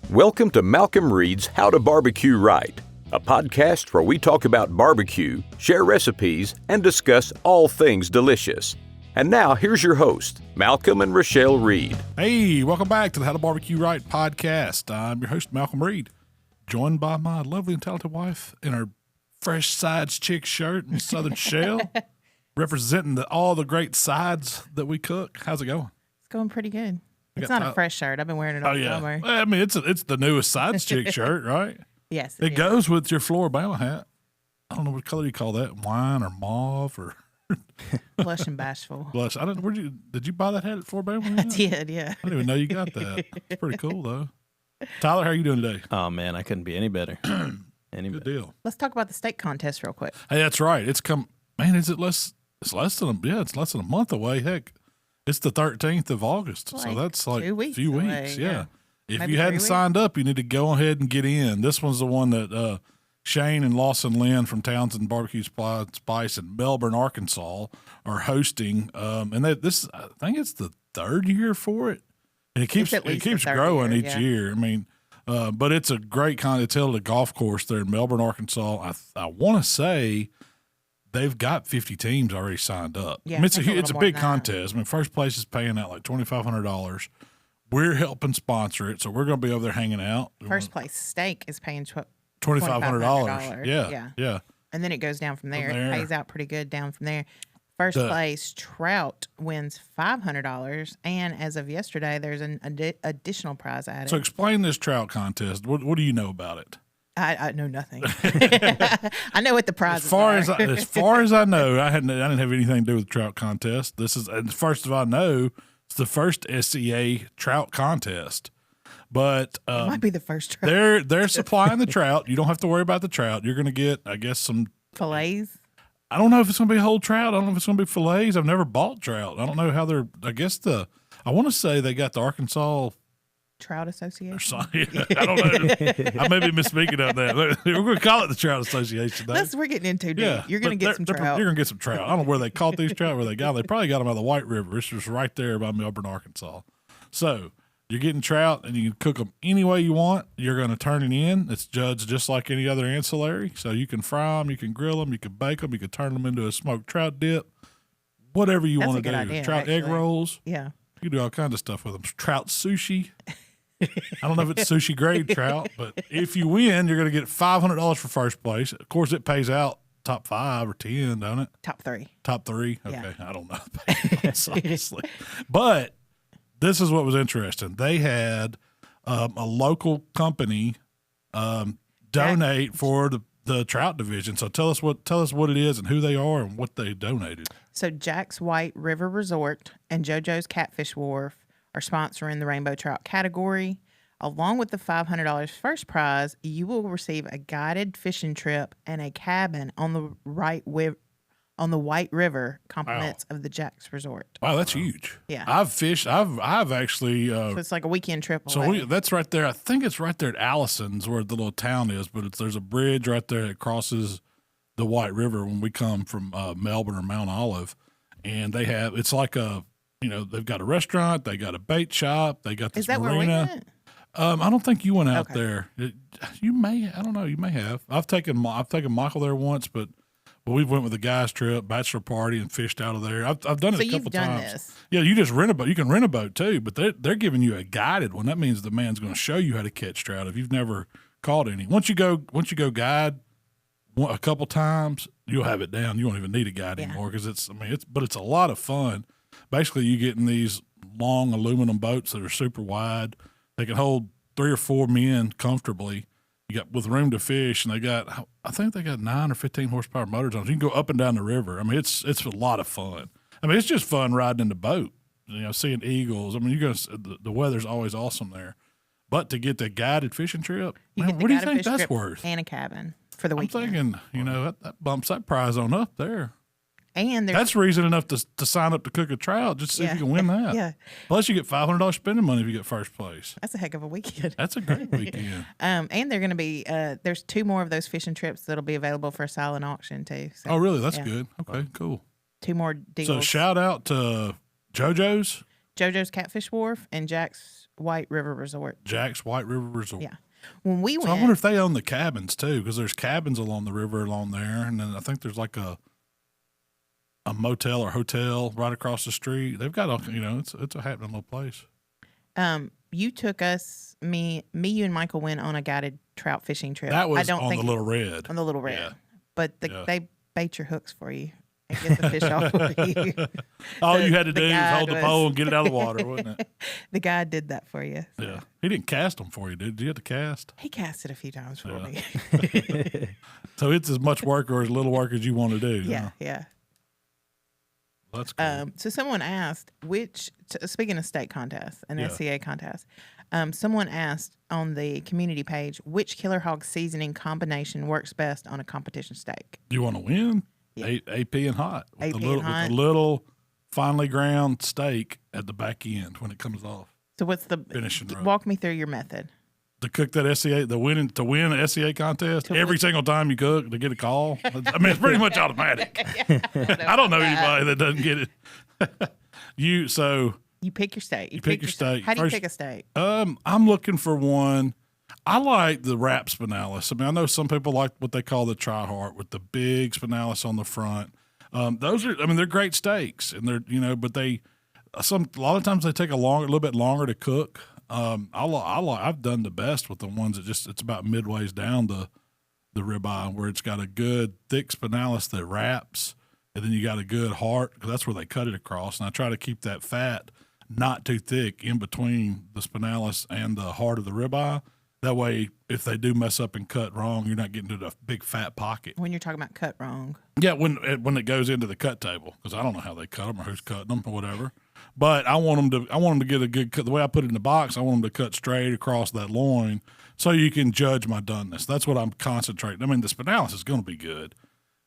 Welcome to Malcom Reed's How to Barbecue Right, a podcast where we talk about barbecue, share recipes, and discuss all things delicious. And now, here's your host, Malcolm and Rochelle Reed. Hey, welcome back to the How to Barbecue Right podcast. I'm your host, Malcolm Reed, joined by my lovely and talented wife in her fresh sides chick shirt and southern shell, representing all the great sides that we cook. How's it going? It's going pretty good. It's not a fresh shirt. I've been wearing it all summer. Well, I mean, it's the newest sides chick shirt, right? Yes. It goes with your Floribama hat. I don't know what color you call that, wine or mauve or blush and bashful. Blush. I don't. Did you buy that hat at Floribama? I did, yeah. I didn't even know you got that. It's pretty cool though. Tyler, how are you doing today? Oh man, I couldn't be any better. Good deal. Let's talk about the steak contest real quick. Hey, that's right. It's come. Man, is it less? It's less than it's less than a month away. Heck, it's the 13th of August, so that's like 2 weeks a few away, weeks. Yeah. If Maybe you hadn't 3 signed up, you need to go ahead and get in. This one's the one that Shane and Lawson Lynn from Townsend Barbecue Spice in Melbourne, Arkansas, are hosting. And I think it's the third year for it, and it keeps growing each year. I mean, but it's a great contest. It's held at a golf course there in Melbourne, Arkansas. I want to say they've got 50 teams already signed up. Yeah, I mean, it's a big than contest. I mean, first place is paying out like $2,500. We're helping sponsor it, so we're going to be over there hanging out. First place steak is paying $2,500. Yeah. And then it goes down from there. It pays out pretty good down from there. First place trout wins $500, and as of yesterday, there's an additional prize added. So explain this trout contest. What do you know about it? I know nothing. I know what the prizes are. As far as I know, I didn't have anything to do with the trout contest. And first of all, I know it's the first SCA trout contest. But it might be the first trout. They're supplying the trout. You don't have to worry about the trout. You're going to get, I guess, some fillets. I don't know if it's going to be whole trout. I don't know if it's going to be fillets. I've never bought trout. I don't know how they're. I guess I want to say they got the Arkansas Trout Association. I don't know. I may be misspeaking on that. We're going to call it the Trout Association. We're getting into deep. You're going to get some trout. You're going to get some trout. I don't know where they caught these trout, where they got them. They probably got them out of the White River. It's just right there by Melbourne, Arkansas. So you're getting trout, and you can cook them any way you want. You're going to turn it in. It's judged just like any other ancillary. So you can fry them, you can grill them, you can bake them, you can turn them into a smoked trout dip, whatever you want to do. Idea, trout egg rolls. Yeah. You can do all kinds of stuff with them. Trout sushi. I don't know if it's sushi grade trout, but if you win, you're going to get $500 for first place. Of course, it pays out top 5 or 10, don't it? Top 3. Top 3? Okay. Yeah. I don't know. Honestly. But this is what was interesting. They had a local company donate for the trout division. So tell us what it is and who they are and what they donated. So Jack's White River Resort and JoJo's Catfish Wharf are sponsoring the Rainbow Trout category. Along with the $500 first prize, you will receive a guided fishing trip and a cabin on the White River, compliments of the Jack's Resort. Wow, that's huge. Yeah, I've fished. I've actually. So it's like a weekend trip. That's right there. I think it's right there at Allison's where the little town is, but there's a bridge right there that crosses the White River when we come from Melbourne or Mount Olive, and it's like they've got a restaurant, they got a bait shop, they got this marina. Where we went? I don't think you went out there. You may. I don't know. You may have. I've taken Michael there once, but we went with a guys trip, bachelor party, and fished out of there. I've done it a couple times. This. Yeah, you just rent a boat. You can rent a boat too, but they're giving you a guided one. That means the man's going to show you how to catch trout if you've never caught any. Once you go guide a couple times, you'll have it down. You won't even need a guide anymore because it's a lot of fun. Basically, you get in these long aluminum boats that are super wide. They can hold 3 or 4 men comfortably. You got with room to fish, and I think they got 9 or 15 horsepower motors on. So you can go up and down the river. I mean, it's a lot of fun. I mean, it's just fun riding in the boat. Seeing eagles. I mean, the weather's always awesome there. But to get the guided fishing trip, what do you think that's worth? And a cabin for the weekend. I'm thinking, that bumps that prize on up there. And that's reason enough to sign up to cook a trout, just to see if you can win that. Yeah. Plus, you get $500 spending money if you get first place. That's a heck of a weekend. That's a great weekend. And they're going to be there's 2 more of those fishing trips that'll be available for a silent auction too. So, oh, really? That's good. Okay, cool. 2 more deals. So shout out to JoJo's Catfish Wharf and Jack's White River Resort. Jack's White River Resort. Yeah. When we So went, I wonder if they own the cabins too, because there's cabins along the river along there, and then I think there's like a motel or hotel right across the street. They've got it's a happening little place. you took us, me, you and Michael went on a guided trout fishing trip. That was on the Little Red. On the Little Red. Yeah. But they bait your hooks for you and get the fish off for you. All you had to do was hold the pole and get it out of the water, wasn't it? The guy did that for you. So. Yeah. He didn't cast them for you, did you? You had to cast? He cast it a few times for me. So it's as much work or as little work as you want to do. Yeah, yeah. That's cool. So someone asked speaking of state contests and SCA contests, someone asked on the community page, which Killer Hog seasoning combination works best on a competition steak? You want to win? Yeah. AP and hot. AP with and hot. With a little finely ground steak at the back end when it comes off. So what's the finishing rub. Walk me through your method. To cook that SCA, to win an SCA contest, every single time you cook to get a call. I mean, it's pretty much automatic. I don't know anybody that doesn't get it. You pick your steak. You pick your steak. How do you pick a steak? I'm looking for one. I like the wrap spinalis. I mean, I know some people like what they call the tri-heart with the big spinalis on the front. Those are, I mean, they're great steaks, and they're, but a lot of times they take a little bit longer to cook. I've done the best with the ones that it's about midways down the ribeye, where it's got a good thick spinalis that wraps, and then you got a good heart, because that's where they cut it across. And I try to keep that fat not too thick in between the spinalis and the heart of the ribeye. That way, if they do mess up and cut wrong, you're not getting to the big fat pocket. When you're talking about cut wrong. Yeah, when it goes into the cut table, because I don't know how they cut them or who's cutting them or whatever. But I want them to get a good cut. The way I put it in the box, I want them to cut straight across that loin, so you can judge my doneness. That's what I'm concentrating. I mean, the spinalis is going to be good.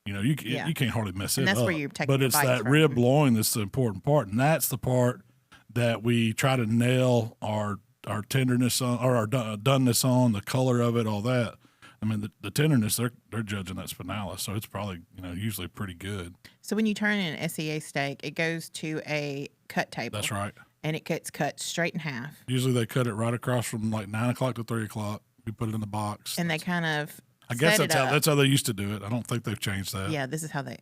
You can't hardly mess it up. And that's where you're taking But it's that rib loin that's the important part, and that's the part that we try to nail our tenderness on, or our doneness on, the color of it, all that. I mean, the tenderness, they're judging that spinalis, so it's probably usually pretty good. So when you turn in an SCA steak, it goes to a cut table. That's right. And it gets cut straight in half. Usually they cut it right across from like 9 o'clock to 3 o'clock. We put it in the box. And they kind of I guess that's how they used to do it. I don't think they've changed that. Yeah, this is how they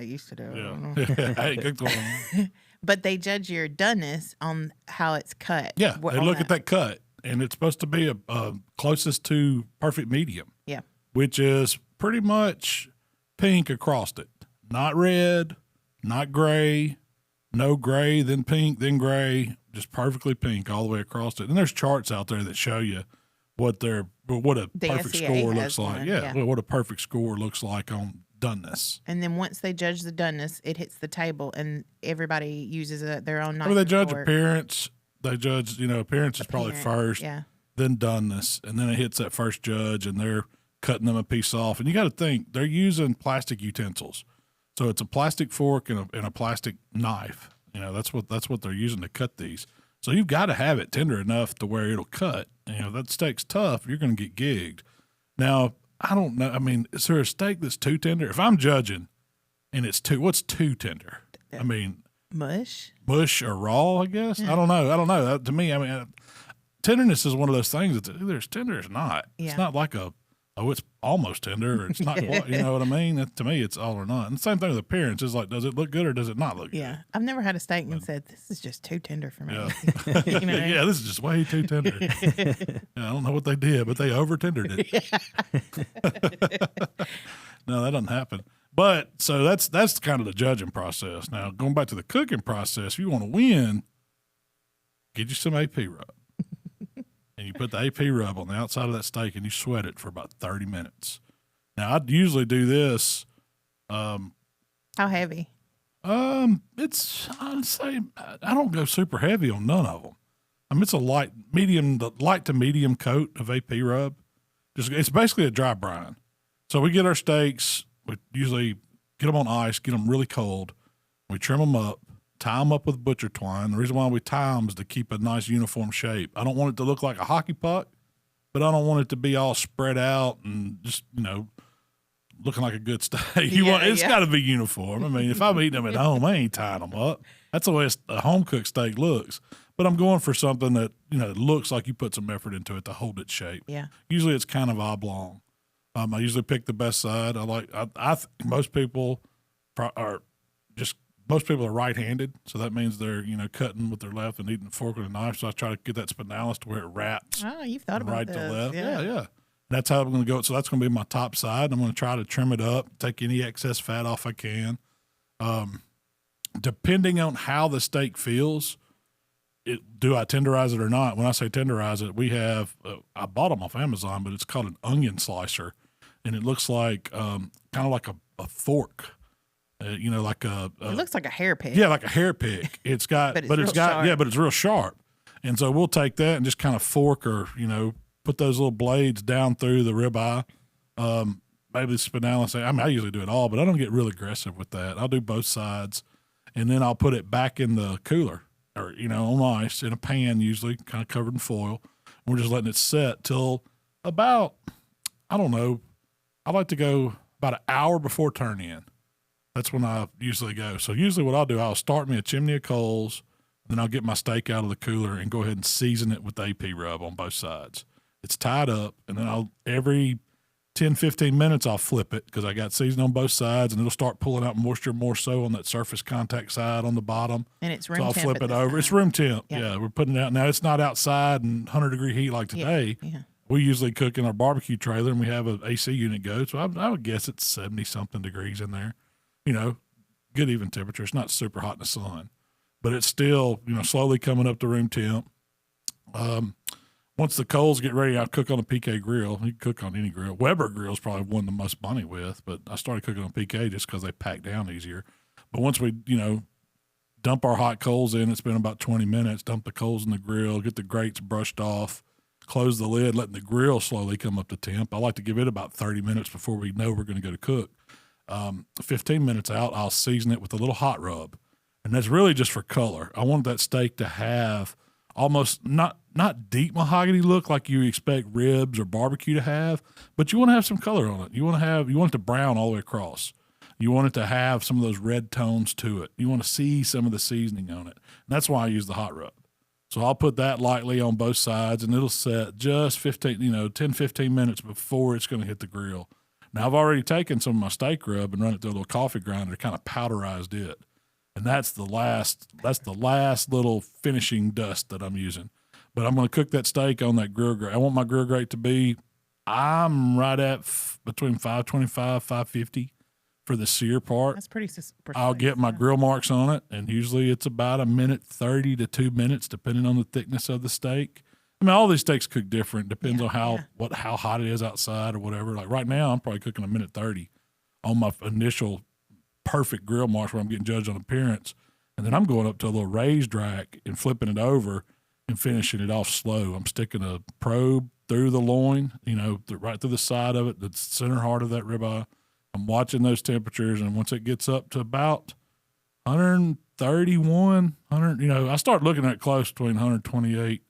used to do it. Yeah. Hey, good one. But they judge your doneness on how it's cut. Yeah, they look at that cut, and it's supposed to be a closest to perfect medium. Yeah. Which is pretty much pink across it. Not red, not gray, no gray, then pink, then gray, just perfectly pink all the way across it. And there's charts out there that show you what a perfect SCA score looks like. One, yeah, what a perfect score looks like on doneness. And then once they judge the doneness, it hits the table, and everybody uses their own knife. Well, they judge appearance. They judge, appearance is probably first, then doneness, and then it hits that first judge, and they're cutting them a piece off. And you got to think, they're using plastic utensils. So it's a plastic fork and a plastic knife. That's what they're using to cut these. So you've got to have it tender enough to where it'll cut. That steak's tough, you're going to get gigged. Now, I don't know. I mean, is there a steak that's too tender? If I'm judging and it's what's too tender? I mean, mush or raw, I guess. Yeah. I don't know. To me, I mean, tenderness is one of those things that's either it's tender or it's not. Yeah. It's not like it's almost tender, or it's not quite, you know what I mean? To me, it's all or not. And the same thing with appearance. It's like, does it look good or does it not look good? Yeah. I've never had a steak and said, this is just too tender for me. Yeah, yeah, this is just way too tender. I don't know what they did, but they over-tendered it. No, that doesn't happen. But, so that's kind of the judging process. Now, going back to the cooking process, if you want to win, get you some AP rub. And you put the AP rub on the outside of that steak and you sweat it for about 30 minutes. Now, I'd usually do this. How heavy? I'd say I don't go super heavy on none of them. I mean, it's a light to medium coat of AP rub. It's basically a dry brine. So we get our steaks, we usually get them on ice, get them really cold. We trim them up. Tie them up with butcher twine. The reason why we tie them is to keep a nice uniform shape. I don't want it to look like a hockey puck, but I don't want it to be all spread out and just, looking like a good steak. It's got to be uniform. I mean, if I'm eating them at home, I ain't tying them up. That's the way a home-cooked steak looks. but I'm going for something that, looks like you put some effort into it to hold its shape. Yeah. Usually it's kind of oblong. I usually pick the best side. I think most people are right-handed, so that means they're cutting with their left and eating the fork with a knife. So I try to get that spinalis to where it wraps. Oh, you've thought about right this. to left. Yeah. Yeah. That's how I'm going to go. So that's going to be my top side. I'm going to try to trim it up, take any excess fat off I can. Depending on how the steak feels, do I tenderize it or not? When I say tenderize it, we have I bought them off Amazon, but it's called an onion slicer, and it looks like kind of like a fork. Like it looks like a hair pick. Yeah, like a hair pick. It's got, but it's real sharp. And so we'll take that and just kind of fork or put those little blades down through the ribeye. Maybe the spinalis. I usually do it all, but I don't get real aggressive with that. I'll do both sides, and then I'll put it back in the cooler or on ice in a pan, usually kind of covered in foil. And we're just letting it set till about I like to go about an hour before turn in. That's when I usually go. So usually what I'll do, I'll start me a chimney of coals, then I'll get my steak out of the cooler and go ahead and season it with the AP rub on both sides. It's tied up, and then every 10, 15 minutes I'll flip it because I got seasoning on both sides, and it'll start pulling out moisture more so on that surface contact side on the bottom. And it's room temp. So I'll flip it over. Time. It's room temp. Yeah, we're putting it out. Now, it's not outside and 100-degree heat like today. Yeah. We usually cook in our barbecue trailer, and we have an AC unit go. So I would guess it's 70-something degrees in there. Good even temperature. It's not super hot in the sun, but it's still, slowly coming up to room temp. Once the coals get ready, I cook on a PK grill. You can cook on any grill. Weber grill is probably one the most money with, but I started cooking on PK just because they pack down easier. But once we, dump our hot coals in, it's been about 20 minutes, dump the coals in the grill, get the grates brushed off, close the lid, letting the grill slowly come up to temp. I like to give it about 30 minutes before we know we're going to go to cook. 15 minutes out, I'll season it with a little hot rub. And that's really just for color. I want that steak to have almost not deep mahogany look like you expect ribs or barbecue to have, but you want to have some color on it. You want it to brown all the way across. You want it to have some of those red tones to it. You want to see some of the seasoning on it. And that's why I use the hot rub. So I'll put that lightly on both sides, and it'll set just 10, 15 minutes before it's going to hit the grill. Now, I've already taken some of my steak rub and run it through a little coffee grinder, kind of powderized it. And that's the last little finishing dust that I'm using. But I'm going to cook that steak on that grill grate. I want my grill grate to be, I'm right at between 525, 550 for the sear part. That's pretty precise. I'll get my grill marks on it, and usually it's about 1:30 to 2 minutes, depending on the thickness of the steak. I mean, all these steaks cook different. Depends on how hot it is outside or whatever. Like right now, I'm probably cooking 1:30 on my initial perfect grill marks where I'm getting judged on appearance. And then I'm going up to a little raised rack and flipping it over and finishing it off slow. I'm sticking a probe through the loin, right through the side of it, the center heart of that ribeye. I'm watching those temperatures, and once it gets up to about 131, I start looking at close between 128,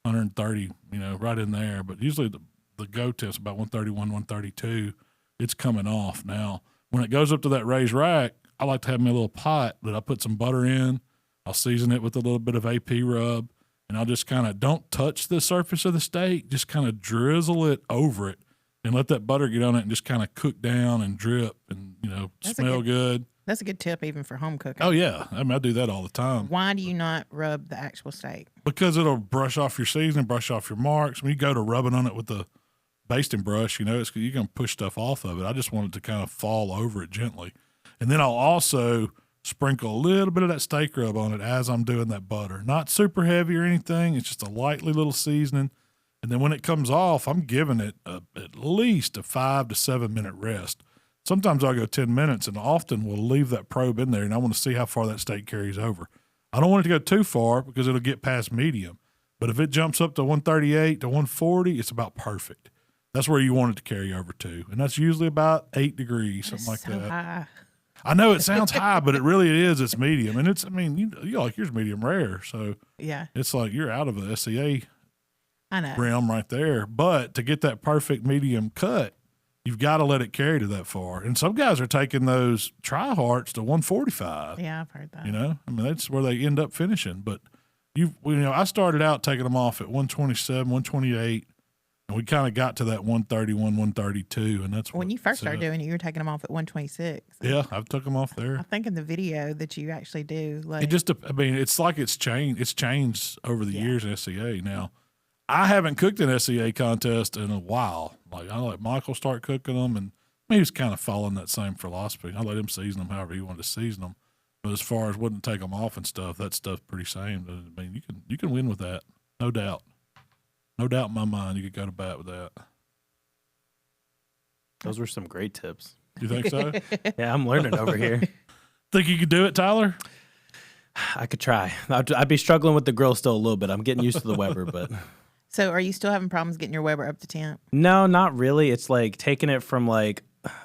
130, right in there. But usually the go temp's about 131, 132. It's coming off now. When it goes up to that raised rack, I like to have me a little pot that I put some butter in. I'll season it with a little bit of AP rub, and I'll just kind of don't touch the surface of the steak, just kind of drizzle it over it and let that butter get on it and just kind of cook down and drip and, smell good. That's a good tip even for home cooking. Oh, yeah. I mean, I do that all the time. Why do you not rub the actual steak? Because it'll brush off your seasoning, brush off your marks. When you go to rubbing on it with the basting brush, you're going to push stuff off of it. I just want it to kind of fall over it gently. And then I'll also sprinkle a little bit of that steak rub on it as I'm doing that butter. Not super heavy or anything. It's just a lightly little seasoning. And then when it comes off, I'm giving it at least a 5 to 7 minute rest. Sometimes I'll go 10 minutes, and often we'll leave that probe in there, and I want to see how far that steak carries over. I don't want it to go too far because it'll get past medium. But if it jumps up to 138 to 140, it's about perfect. That's where you want it to carry over to. And that's usually about 8 degrees, something like that. High. I know it sounds high, but it really is. It's medium. And you like yours medium rare. So yeah, it's like you're out of the SCA I know. realm right there. But to get that perfect medium cut, you've got to let it carry to that far. And some guys are taking those tri-hearts to 145. Yeah, I've heard that. I mean, that's where they end up finishing. But, I started out taking them off at 127, 128, and we kind of got to that 131, 132, and that's when you first started doing it. You were taking them off at 126. Yeah, I've took them off there. I think in the video that you actually do, like it's like it's changed. It's changed over the years in SCA. Now, I haven't cooked an SCA contest in a while. Like I let Michael start cooking them, and he was kind of following that same philosophy. I let him season them however he wanted to season them. But as far as wouldn't take them off and stuff, that stuff's pretty same. I mean, you can win with that, no doubt. No doubt in my mind, you could go to bat with that. Those were some great tips. You think so? Yeah, I'm learning over here. Think you could do it, Tyler? I could try. I'd be struggling with the grill still a little bit. I'm getting used to the Weber, but. So, are you still having problems getting your Weber up to temp? No, not really. It's like taking it from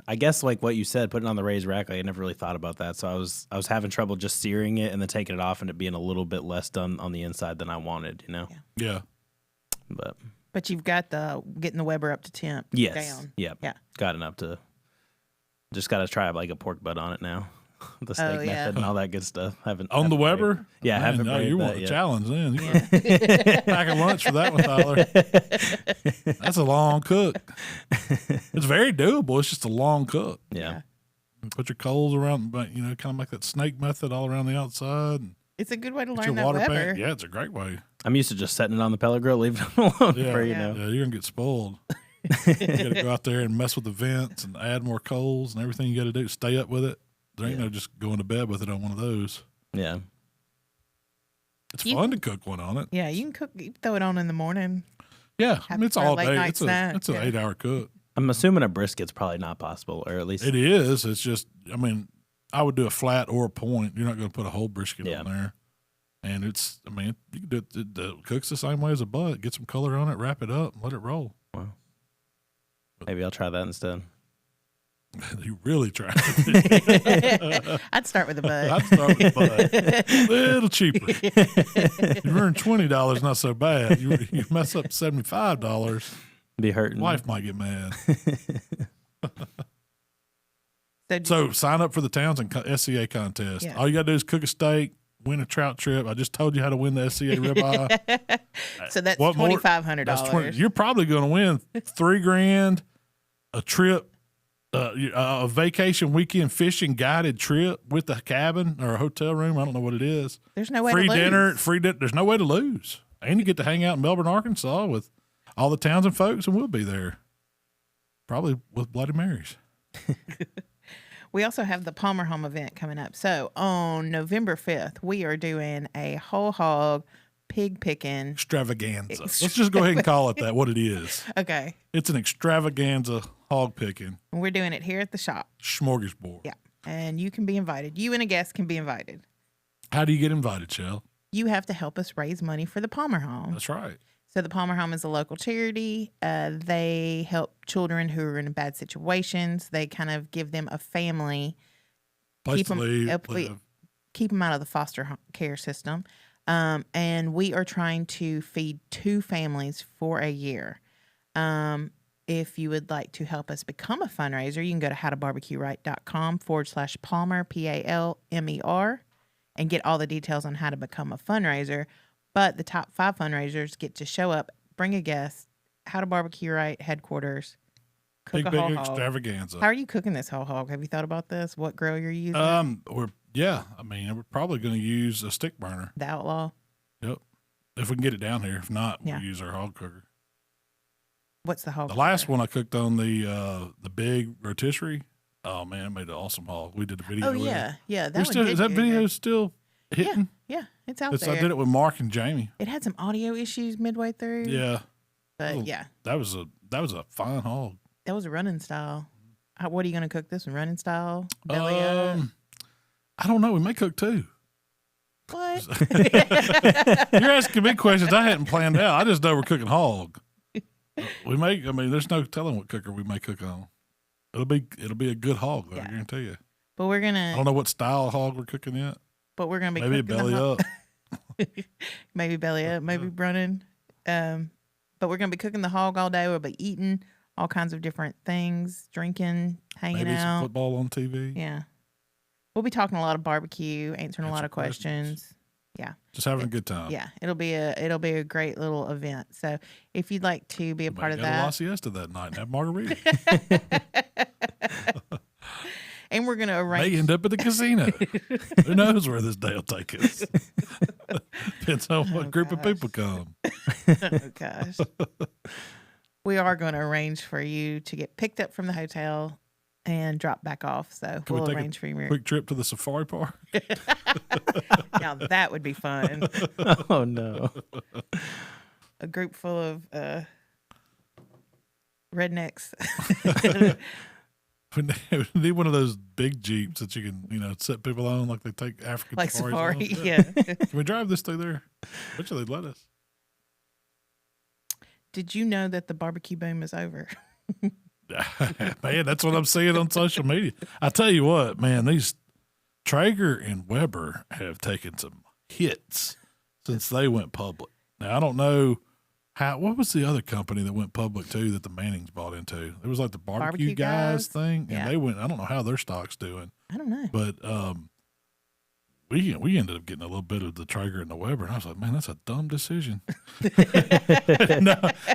I guess like what you said, putting it on the raised rack. I never really thought about that, so I was having trouble just searing it and then taking it off and it being a little bit less done on the inside than I wanted. Yeah. But you've got getting the Weber up to temp. Yes. Down. Yep. Yeah. Got enough to. Just got to try like a pork butt on it now. The steak method and all that good stuff. On the Weber? Yeah, I haven't. No, you want a challenge then. You pack a lunch for that one, Tyler. That's a long cook. It's very doable. It's just a long cook. Yeah. Put your coals around, kind of like that snake method all around the outside. And it's a good way to learn your that water Weber. pan. Yeah, it's a great way. I'm used to just setting it on the pellet grill, leaving it alone for, Yeah, you're going to get spoiled. You got to go out there and mess with the vents and add more coals and everything you got to do. Stay up with it. There ain't no just going to bed with it on one of those. Yeah. It's fun to cook one on it. Yeah, you can cook. You throw it on in the morning. Yeah, it's all day. It's an snack. 8-hour cook. I'm assuming a brisket's probably not possible, or at least it is. It's just, I would do a flat or a point. You're not going to put a whole brisket on there. And you can do it. It cooks the same way as a butt. Get some color on it, wrap it up, and let it roll. Wow. Maybe I'll try that instead. You really try. I'd start with the butt. I'd start with the butt. A little cheaper. You earn $20, not so bad. You mess up $75. Be hurting. Wife might get mad. So sign up for the Townsend SCA contest. Yeah. All you got to do is cook a steak, win a trout trip. I just told you how to win the SCA ribeye. So that's $2,500. You're probably going to win $3,000, a trip, a vacation weekend fishing guided trip with a cabin or a hotel room. I don't know what it is. There's no way free to lose. dinner, free dinner. There's no way to lose. And you get to hang out in Melbourne, Arkansas with all the Townsend folks, and we'll be there. Probably with Bloody Marys. We also have the Palmer Home event coming up. So on November 5th, we are doing a whole hog pig picking extravaganza. Let's just go ahead and call it that, what it is. Okay. It's an extravaganza hog picking. And we're doing it here at the shop. Smorgasbord. Yeah. And you can be invited. You and a guest can be invited. How do you get invited, Shell? You have to help us raise money for the Palmer Home. That's right. So the Palmer Home is a local charity. They help children who are in bad situations. They kind of give them a family, keep them out of the foster care system. And we are trying to feed 2 families for a year. If you would like to help us become a fundraiser, you can go to howtobbbqright.com/Palmer, Palmer, and get all the details on how to become a fundraiser. But the top 5 fundraisers get to show up, bring a guest, How to BBQ Right headquarters, cook a whole hog. Extravaganza. How are you cooking this whole hog? Have you thought about this? What grill you're using? We're probably going to use a stick burner. The Outlaw. Yep. If we can get it down here. If not, we'll use our hog cooker. What's the hog? The last one I cooked on the big rotisserie. Oh man, it made an awesome hog. We did a video. Oh yeah, yeah. Is that video still hitting? Yeah, it's out there. I did it with Mark and Jamie. It had some audio issues midway through. Yeah, but yeah, that was a fine hog. That was a running style. What are you going to cook this one? Running style? Belly up? I don't know. We may cook 2. What? You're asking me questions I hadn't planned out. I just know we're cooking hog. We may. There's no telling what cooker we may cook on. It'll be a good hog, though. I guarantee you. But we're gonna. I don't know what style of hog we're cooking yet. But we're gonna be maybe belly up. Maybe belly up. Maybe running. But we're gonna be cooking the hog all day. We'll be eating all kinds of different things, drinking, hanging maybe out. Some football on TV. Yeah. We'll be talking a lot of barbecue, answering a lot of questions. Yeah. Just having a good time. Yeah, it'll be a great little event. So if you'd like to be a part of Got a La that, Siesta that night and have margarita. and we're gonna May arrange. end up at the casino. Who knows where this day will take us? Depends on what group of people come. Oh gosh, we are going to arrange for you to get picked up from the hotel and drop back off. So Can we we'll take arrange for you. Quick trip to the safari park. Now that would be fun. Oh no. A group full of rednecks. We need one of those big Jeeps that you can, set people on like they take African Like safaris safari, on. yeah. Can we drive this through there? Bet you they'd let us. Did you know that the barbecue boom is over? Man, that's what I'm seeing on social media. I tell you what, man, these Traeger and Weber have taken some hits since they went public. Now, I don't know what was the other company that went public too that the Mannings bought into? It was like the barbecue guys thing. Yeah. And they went, I don't know how their stock's doing. I don't know. But we ended up getting a little bit of the Traeger and the Weber, and I was like, man, that's a dumb decision.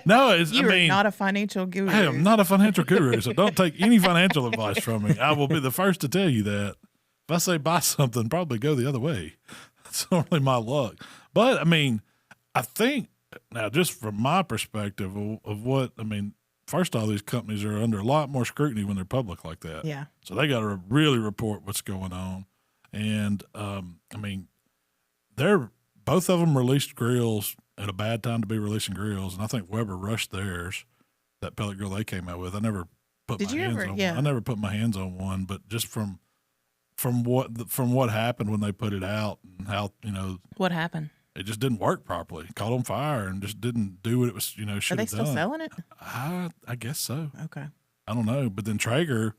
no, You are not a financial guru. I am not a financial guru, so don't take any financial advice from me. I will be the first to tell you that. If I say buy something, probably go the other way. That's normally my luck. But, I mean, I think, now just from my perspective of what, I mean, first of all, these companies are under a lot more scrutiny when they're public like that. Yeah. So they got to really report what's going on. And, I mean, both of them released grills at a bad time to be releasing grills. And I think Weber rushed theirs, that pellet grill they came out with. I never put my hands on one. I never put my hands on one, but just from what happened when they put it out and how, What happened? it just didn't work properly. It caught on fire and just didn't do what it was, should have done. Are they still selling it? I guess so. Okay. I don't know. But then Traeger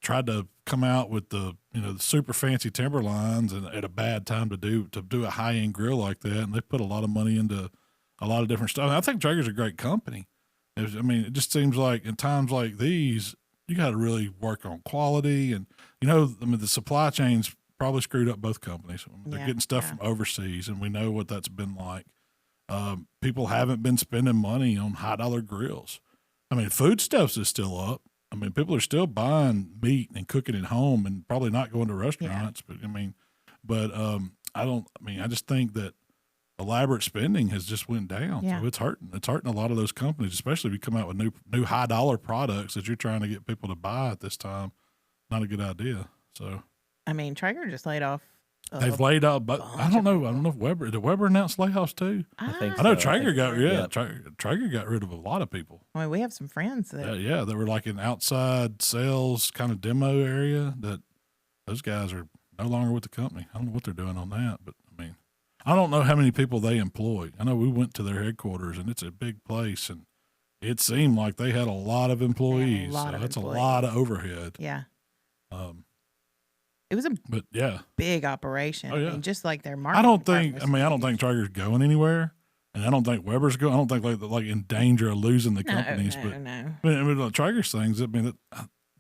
tried to come out with the super fancy timber lines and at a bad time to do a high end grill like that. And they put a lot of money into a lot of different stuff. I think Traeger's a great company. It just seems like in times like these, you got to really work on quality and, the supply chain's probably screwed up both companies. They're getting stuff from overseas, and we know what that's been like. People haven't been spending money on $high grills. I mean, foodstuffs is still up. I mean, people are still buying meat and cooking at home and probably not going to restaurants. Yeah. But I just think that elaborate spending has just went down. Yeah. So it's hurting. It's hurting a lot of those companies, especially if you come out with new $high products that you're trying to get people to buy at this time. Not a good idea. So. I mean, Traeger just laid off. They've laid off, but I don't know. I don't know if Did Weber announce layoffs too? I think I know so. Traeger Traeger got rid of a lot of people. I mean, we have some friends that. Yeah, they were like in outside sales kind of demo area. That those guys are no longer with the company. I don't know what they're doing on that, but I mean, I don't know how many people they employ. I know we went to their headquarters, and it's a big place, and it seemed like they had a lot of employees. That's a lot of overhead. Yeah. It was a big operation. Oh, yeah. I mean, just like their marketing. I don't think Traeger's going anywhere, and I don't think Weber's going. I don't think like in danger of losing the companies. No. But Traeger's things. I mean,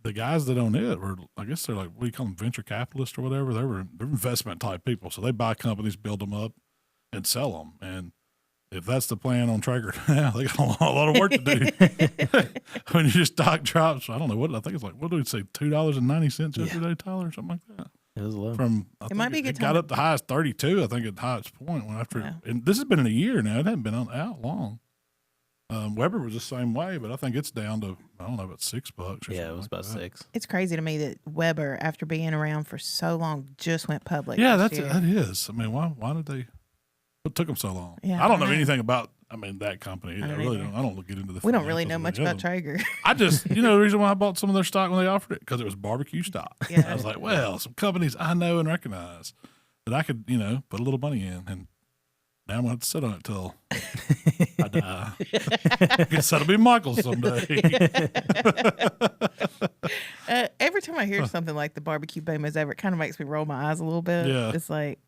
the guys that own it were, I guess they're like, what do you call them, venture capitalists or whatever. They're investment type people, so they buy companies, build them up, and sell them. And if that's the plan on Traeger now, they got a lot of work to do. When your stock drops, I don't know I think it's like, what do we say, $2.90 yesterday, Tyler, or something like that. It was low. It might be a good It got up to high as 32, I think, at the highest point. And this has been in a year now. It hasn't been out long. Weber was the same way, but I think it's down to, I don't know, about $6. Yeah, it was about $6. It's crazy to me that Weber, after being around for so long, just went public. Yeah, that is. I mean, why did they? What took them so long? Yeah, I don't know anything about. that company. I really don't. I don't get into the. We don't really know much about Traeger. I just, the reason why I bought some of their stock when they offered it, because it was barbecue stock. Yeah. I was like, well, some companies I know and recognize that I could, put a little money in, and now I'm gonna have to sit on it till I die. I guess that'll be Michael someday. Every time I hear something like the barbecue boom is over, it kind of makes me roll my eyes a little bit. Yeah. It's like,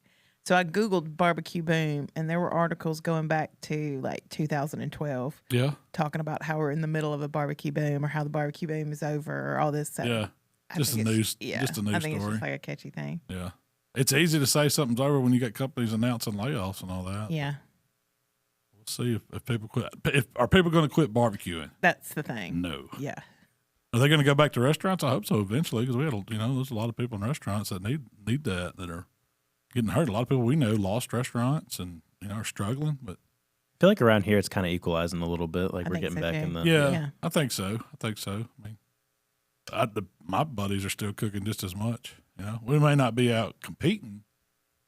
so I Googled barbecue boom, and there were articles going back to like 2012 Yeah. talking about how we're in the middle of a barbecue boom or how the barbecue boom is over or all this stuff. Yeah. Just a news Yeah. just a news I think story. it's just like a catchy thing. Yeah. It's easy to say something's over when you got companies announcing layoffs and all that. Yeah, We'll see if people quit. Are people going to quit barbecuing? that's the thing. No. Yeah. Are they going to go back to restaurants? I hope so eventually, because we had, there's a lot of people in restaurants that need that are getting hurt. A lot of people we know lost restaurants and are struggling. But I feel like around here it's kind of equalizing a little bit. Like I we're think getting so, back too. in the yeah, I think so. I mean, my buddies are still cooking just as much. We may not be out competing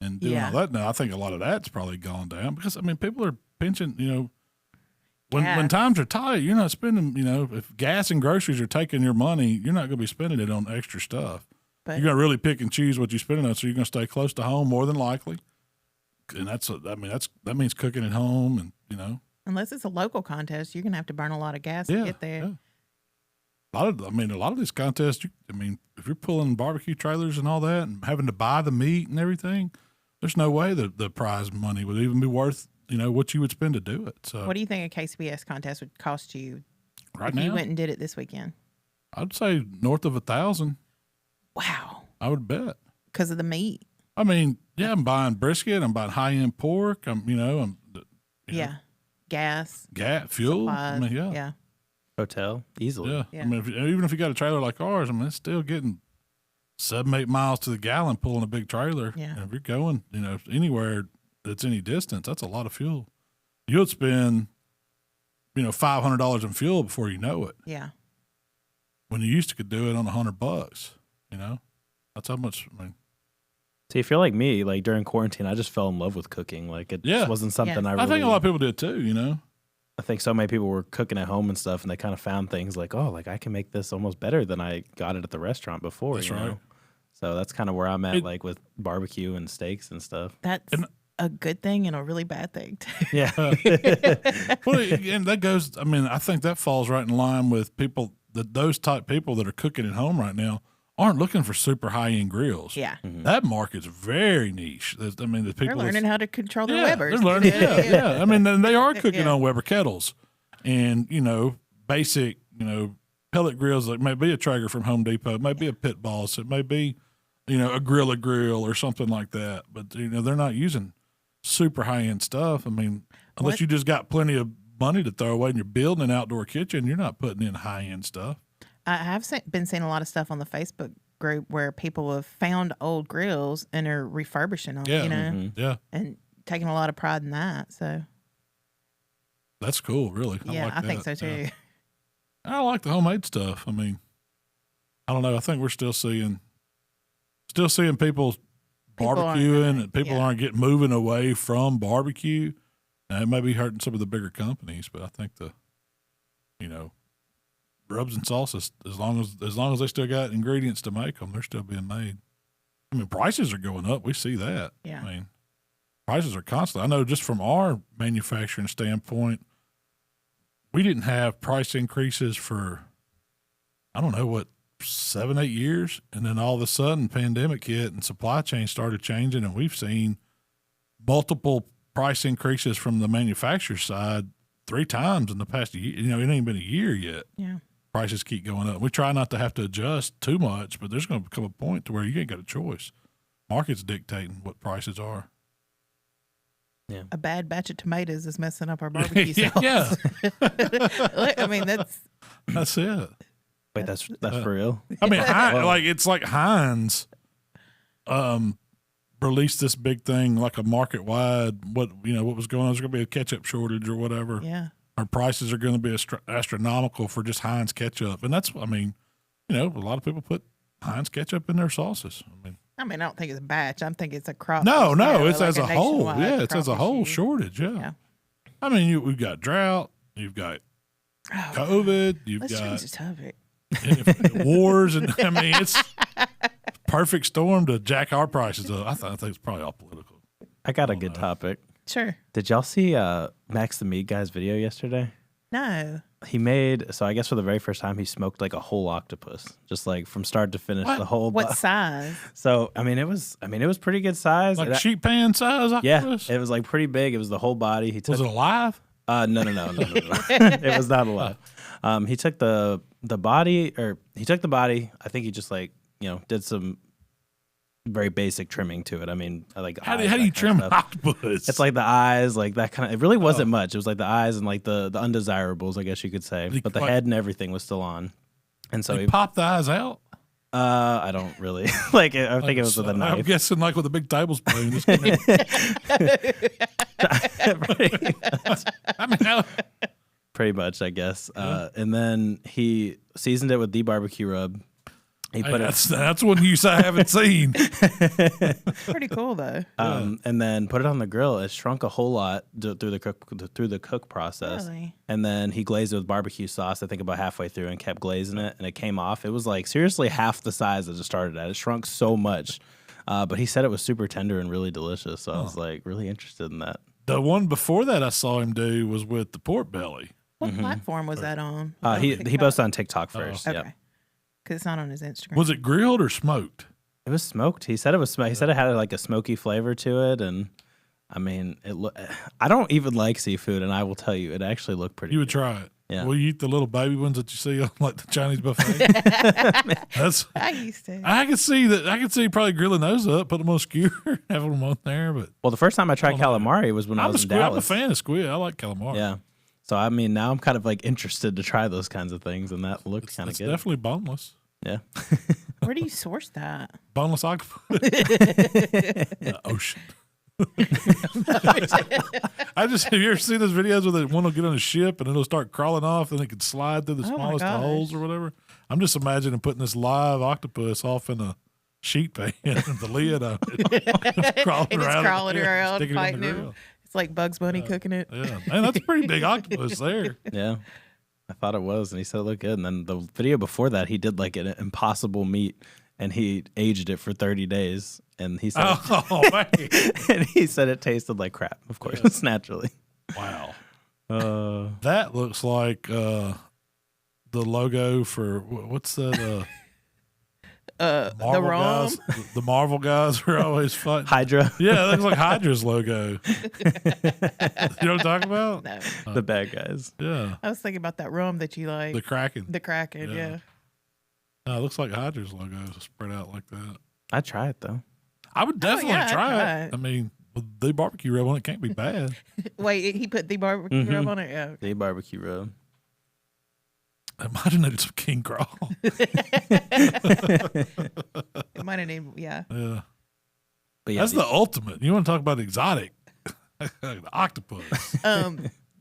and doing all that now. I think a lot of that's probably gone down because people are pinching. When times are tight, you're not spending. If gas and groceries are taking your money, you're not going to be spending it on extra stuff. But You're going to really pick and choose what you spend it on. So you're going to stay close to home more than likely. And that means cooking at home and unless it's a local contest, you're gonna have to burn a lot of gas to get there. Yeah. A lot of these contests. If you're pulling barbecue trailers and all that, and having to buy the meat and everything, there's no way that the prize money would even be worth what you would spend to do it. So What do you think a KCBS contest would cost you right if now, you went and did it this weekend? I'd say north of 1,000. Wow, I would bet. because of the meat. I'm buying brisket. I'm buying high end pork. Gas, fuel. supplies, Yeah. hotel easily. Yeah. Yeah. Even if you got a trailer like ours, it's still getting 7-8 miles to the gallon pulling a big trailer. Yeah. And if you're going, anywhere that's any distance, that's a lot of fuel. You'll spend, $500 in fuel before you know it. Yeah. When you used to could do it on $100, that's how much. So you feel like me, like during quarantine, I just fell in love with cooking. Like it just wasn't something I really. I think a lot of people did too. I think so many people were cooking at home and stuff, and they kind of found things like, oh, like I can make this almost better than I got it at the restaurant before. That's right. So that's kind of where I'm at, like with barbecue and steaks and stuff. That's a good thing and a really bad thing too. Yeah. Well, and that goes. I think that falls right in line with people those type people that are cooking at home right now aren't looking for super high end grills. Yeah. Mm-hmm. That market's very niche. The people They're learning how to control their Webers. They're learning. Yeah. And they are cooking on Weber kettles, and basic pellet grills. Like maybe a Traeger from Home Depot, maybe a Pit Boss, it may be a grill or something like that. But they're not using super high end stuff. Unless you just got plenty of money to throw away and you're building an outdoor kitchen, you're not putting in high end stuff. I have been seeing a lot of stuff on the Facebook group where people have found old grills and are refurbishing them, Yeah. and taking a lot of pride in that. So That's cool, really. I think so too. Yeah. I like the homemade stuff. I don't know. I think we're still seeing people barbecuing, and people aren't moving away from barbecue. Now, it may be hurting some of the bigger companies, but I think the rubs and sauces, as long as they still got ingredients to make them, they're still being made. Prices are going up. We see that. Yeah. Prices are constant. I know just from our manufacturing standpoint, we didn't have price increases for, 7-8 years. And then all of a sudden pandemic hit and supply chain started changing. And we've seen multiple price increases from the manufacturer side 3 times in the past year. It ain't been a year yet. Yeah. Prices keep going up. We try not to have to adjust too much, but there's going to come a point to where you ain't got a choice. Market's dictating what prices are. Yeah. A bad batch of tomatoes is messing up our barbecue sauce. Yeah. That's it. Wait, that's for real? It's like Heinz released this big thing, like a market wide, what was going on. There's going to be a ketchup shortage or whatever. Yeah. Our prices are going to be astronomical for just Heinz ketchup. And that's, a lot of people put Heinz ketchup in their sauces. I don't think it's a batch. I'm thinking it's a crop. No, it's as a whole. Yeah, it's as a whole shortage. Yeah. We've got drought. You've got COVID. Let's change the topic. Wars. And it's perfect storm to jack our prices up. I think it's probably all political. I got a good topic. Sure. Did y'all see MaxTheMeatGuy's video yesterday? No. He made, so I guess for the very first time, he smoked like a whole octopus, just like from start to finish. What? The whole. What size? So it was pretty good size. Like sheet pan size octopus? Yeah, it was like pretty big. It was the whole body. Was it alive? No. It was not alive. He took the body. I think he just did some very basic trimming to it. I mean, like How do eyes, you that trim kind an of stuff. octopus? It's like the eyes, like that kind of. It really wasn't much. It was like the eyes and like the undesirables, I guess you could say. But the head and everything was still on. And so he popped the eyes out. I don't really like it. I think it was with a knife. I'm guessing like with a big tablespoon. I mean, how? Pretty much, I guess. And then he seasoned it with the barbecue rub. He put that's one use I haven't seen. Pretty cool though. And then put it on the grill. It shrunk a whole lot through the cook process. Really? And then he glazed it with barbecue sauce. I think about halfway through, and kept glazing it, and it came off. It was like seriously half the size as it started at. It shrunk so much, but he said it was super tender and really delicious. So I was like really interested in that. The one before that I saw him do was with the pork belly. What platform was that on? He posted on TikTok first. Okay. Yep. Because it's not on his Instagram. Was it grilled or smoked? It was smoked. He said it was. He said it had like a smoky flavor to it, and I mean, I don't even like seafood, and I will tell you, it actually looked pretty. You would good. try it. Yeah. Will you eat the little baby ones that you see on like the Chinese buffet? That's. I used to. I could see that. I could see probably grilling those up, put them on a skewer, having them on there. But Well, the first time I tried calamari was when I was in Dallas. I'm a fan of squid. I like calamari. Yeah. So I mean, now I'm kind of like interested to try those kinds of things, and that looked kind of good. Definitely boneless. Yeah. Where do you source that? Boneless octopus. The ocean. Have you ever seen those videos where one will get on a ship and it'll start crawling off and it can slide through the smallest of holes or whatever? I'm just imagining putting this live octopus off in a sheet pan with the lid on it. It's crawling around, fighting him. It's like Bugs Bunny cooking it. Yeah, man, that's a pretty big octopus there. Yeah. I thought it was, and he said it looked good. And then the video before that, he did like an impossible meat, and he aged it for 30 days. And he said, man. And he said it tasted like crap, of course, naturally. Wow. That looks like the logo for what's that? The ROM. Guys, the Marvel guys are always fighting. Hydra. Yeah, that looks like Hydra's logo. You know what I'm talking about? No. The bad guys. Yeah. I was thinking about that rum that you like. The Kraken. The Kraken, yeah. No, it looks like Hydra's logo spread out like that. I'd try it, though. I would definitely I'd try it. I mean, with the barbecue rub on it can't be bad. Wait, he put the barbecue rub on it? Yeah. The barbecue rub. Imagine it's some king crawl. It might have named, yeah. Yeah. But yeah, that's the ultimate. You want to talk about exotic? The octopus.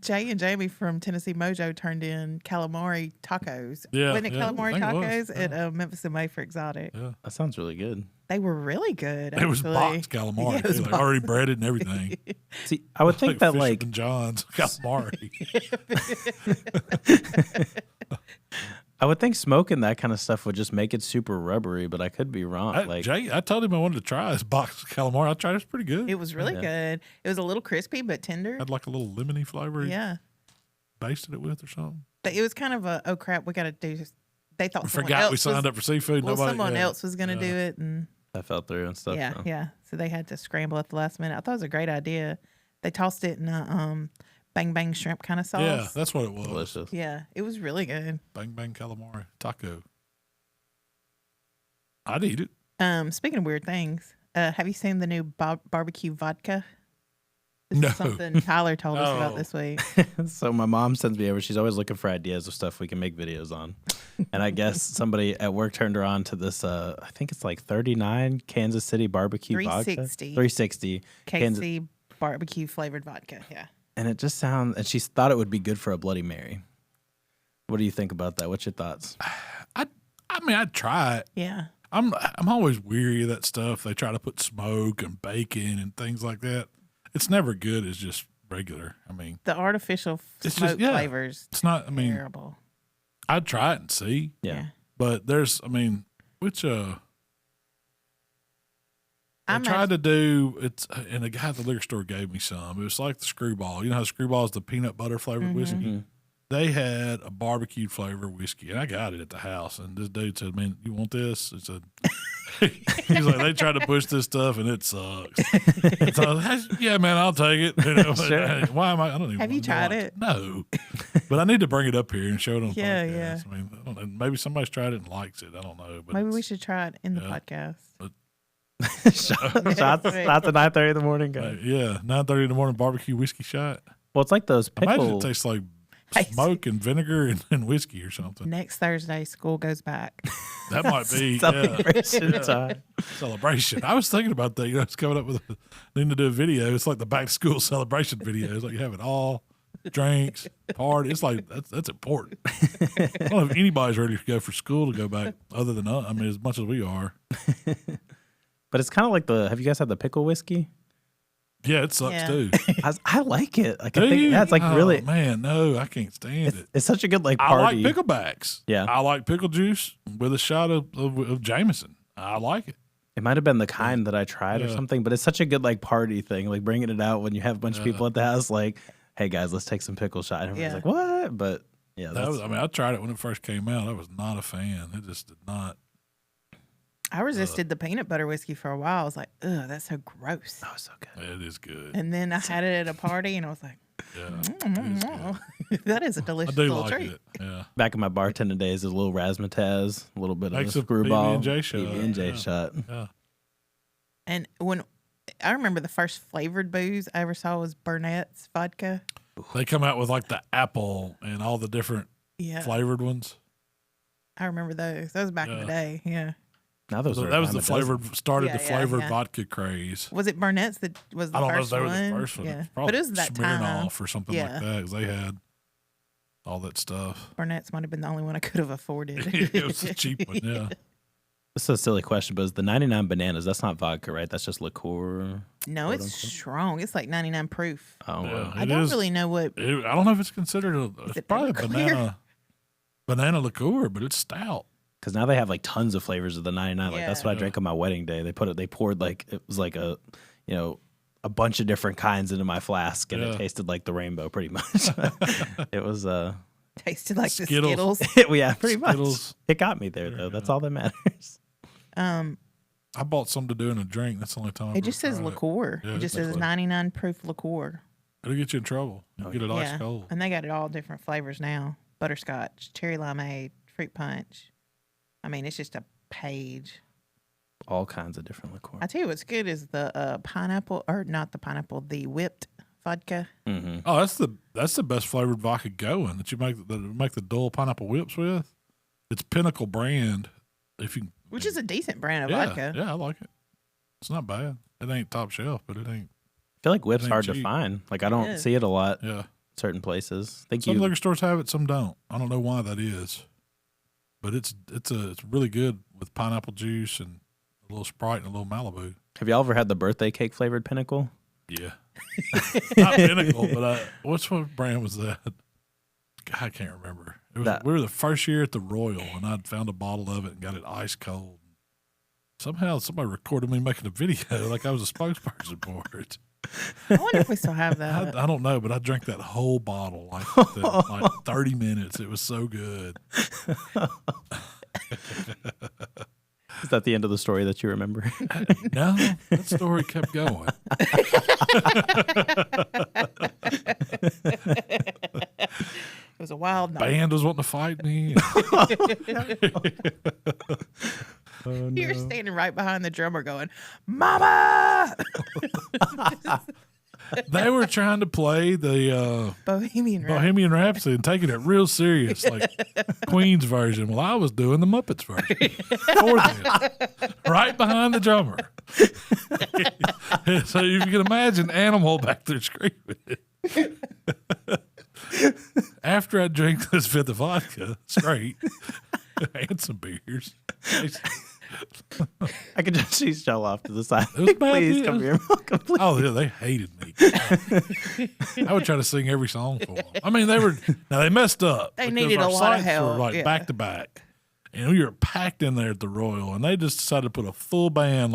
Jay and Jamie from Tennessee Mojo turned in calamari tacos. Yeah. Wasn't it calamari I think it tacos was. at Memphis and May for exotic? Yeah. That sounds really good. They were really good. It was actually. boxed calamari. Yeah, it was like already breaded and everything. See, I would think that like Fisherman John's calamari. I would think smoking that kind of stuff would just make it super rubbery, but I could be wrong. Jay, I told him I wanted to try his box calamari. I tried it. It's pretty good. It was really good. It was a little crispy but tender. Had like a little lemony flavor. Yeah. Basted it with or something. But it was kind of a, oh crap, we got to do this. They thought We someone forgot else we signed up for seafood. Well, Nobody, someone else was going to do it. And I fell through and stuff. yeah, so. yeah. So they had to scramble at the last minute. I thought it was a great idea. They tossed it in a bang bang shrimp kind of sauce. Yeah, that's what it was. Delicious. Yeah, it was really good. Bang bang calamari taco. I'd eat it. Speaking of weird things, have you seen the new barbecue vodka? This No. is something Tyler told us about this week. So my mom sends me over. She's always looking for ideas of stuff we can make videos on. And I guess somebody at work turned her on to this, I think it's like 39 Kansas City barbecue 360. vodka. 360. KC barbecue flavored vodka. Yeah. And it just sounds, and she thought it would be good for a Bloody Mary. What do you think about that? What's your thoughts? I mean, I'd try it. Yeah. I'm always weary of that stuff. They try to put smoke and bacon and things like that. It's never good as just regular. I mean, The artificial It's smoke just- yeah. flavors. it's not. I mean, Terrible. I'd try it and see. Yeah. But there's, I mean, which I I'm tried to do it's, and the guy at the liquor store gave me some. It was like the Screwball. You know how Screwball is the peanut butter flavored whiskey. Mhm. They had a barbecue flavor whiskey, and I got it at the house. And this dude said, "Man, you want this?" It's a. He's like, they tried to push this stuff, and it sucks. And so I was like, yeah, man, I'll take it. You know, Sure. but, why am I? I don't even. Have you want to tried go it? No, but I need to bring it up here and show it on. The Yeah, podcast. yeah. I mean, I don't know, maybe somebody's tried it and likes it. I don't know, but Maybe we should try it in the Yeah. podcast. shots at 9:30 in the morning, guys. Yeah, 9:30 in the morning barbecue whiskey shot. Well, it's like those Imagine pickle. it tastes like smoke and vinegar and whiskey or something. Next Thursday, school goes back. That might be celebration time. Celebration. I was thinking about that. It's coming up with needing to do a video. It's like the back to school celebration video. It's like you have it all, drinks, party. It's like that's important. I don't know if anybody's ready to go for school to go back other than us. I mean, as much as we are. But it's kind of like have you guys had the pickle whiskey? Yeah, it sucks too. I like it. Like, Do I think you? it's like really. Man, no, I can't stand it. It's such a good party. I like picklebacks. Yeah. I like pickle juice with a shot of Jameson. I like it. It might have been the kind that I tried or something, but it's such a good party thing. Like bringing it out when you have a bunch of people at the house. Like, hey guys, let's take some pickle shot. And everyone's like, what? But yeah, I tried it when it first came out. I was not a fan. It just did not. I resisted the peanut butter whiskey for a while. I was like, ugh, that's so gross. Oh, so good. It is good. And then I had it at a party, and I was like, that is a delicious I do little like treat. it. Yeah. Back in my bartending days, there's a little razzmatazz, a little bit Makes of a a screwball. PB&J shot. PB&J shot. Yeah. And when I remember the first flavored booze I ever saw was Burnett's vodka. They come out with the apple and all the different flavored ones. I remember those. That was back in the day. Yeah. Now those that was the flavored flavored yeah. vodka craze. Was it Burnett's that was the I first don't know one? if they were the first one. Yeah. Probably But it was that time. Smirnoff or something like that because they had all that stuff. Burnett's might have been the only one I could have afforded. It was a cheap one, yeah. This is a silly question, but is the 99 bananas, that's not vodka, right? That's just liqueur. No, it's strong. It's like 99 proof. Oh, Yeah, wow. I don't really know what. I don't know if it's considered it's probably Everclear? a banana liqueur, but it's stout. Because now they have tons of flavors of the 99. Like that's what I drank on my wedding day. They poured it was like a bunch of different kinds into my flask, and it tasted like the rainbow pretty much. It was Tasted like Skittles. the Skittles. yeah, pretty Skittles. much. It got me there though. That's all that matters. I bought some to do in a drink. That's the only time. It just says liqueur. Yeah, It just it's says 99 proof liqueur. It'll get you in trouble. You get it ice cold. And they got it all different flavors now. Butterscotch, cherry limeade, fruit punch. I mean, it's just a page. All kinds of different liqueur. I tell you what's good is the pineapple, or not the pineapple, the whipped vodka. Mm-hmm. Oh, that's the best flavored vodka going that you make the dull pineapple whips with. It's Pinnacle brand. Which is a decent brand of vodka. Yeah, I like it. It's not bad. It ain't top shelf, but it ain't. I feel like whip's ain't hard to cheap. find. Like I don't see it a lot. Yeah. Certain places. Some liquor stores have it, some don't. I don't know why that is, but it's really good with pineapple juice and a little Sprite and a little Malibu. Have y'all ever had the birthday cake flavored Pinnacle? Yeah, not Pinnacle, but what brand was that? God, I can't remember. We were the first year at the Royal, and I'd found a bottle of it and got it ice cold. Somehow somebody recorded me making a video like I was a spokesperson for it. I wonder if we still have that. I don't know, but I drank that whole bottle like 30 minutes. It was so good. Is that the end of the story that you remember? No, that story kept going. It was a wild night. Band was wanting to fight me. Oh, You're standing right behind the drummer going, Mama! They were trying to play the Bohemian Rhapsody and taking it real serious, like Queen's version. Well, I was doing the Muppets version for them, right behind the drummer. So you can imagine Animal back there screaming. After I drink this fifth of vodka straight and some beers, I could just see Shell off to the side. it was bad. Please come here, Malcolm. Please. Oh yeah, they hated me. I would try to sing every song for them. I mean, they messed up. They because needed our a lot of sites help, were back to back, and we were packed in there at the Royal, and they just decided to put a full band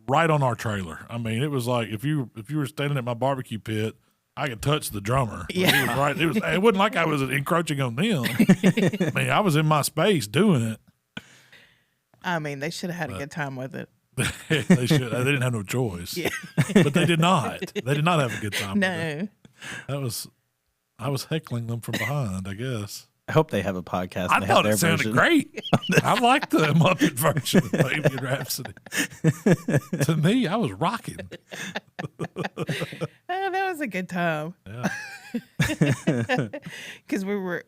right on our trailer. I mean, it was like if you were standing at my barbecue pit, I could touch the drummer. Yeah. It wasn't like I was encroaching on them. I mean, I was in my space doing it. I mean, they should have had a good time with it. They should. They didn't have no choice. Yeah. But they did not. They did not have a good time. With it. No. I was heckling them from behind, I guess. I hope they have a podcast. I and they thought have it their sounded version. great. I like the Muppet version of Bohemian Rhapsody. To me, I was rocking. That was a good time. Yeah. Because we were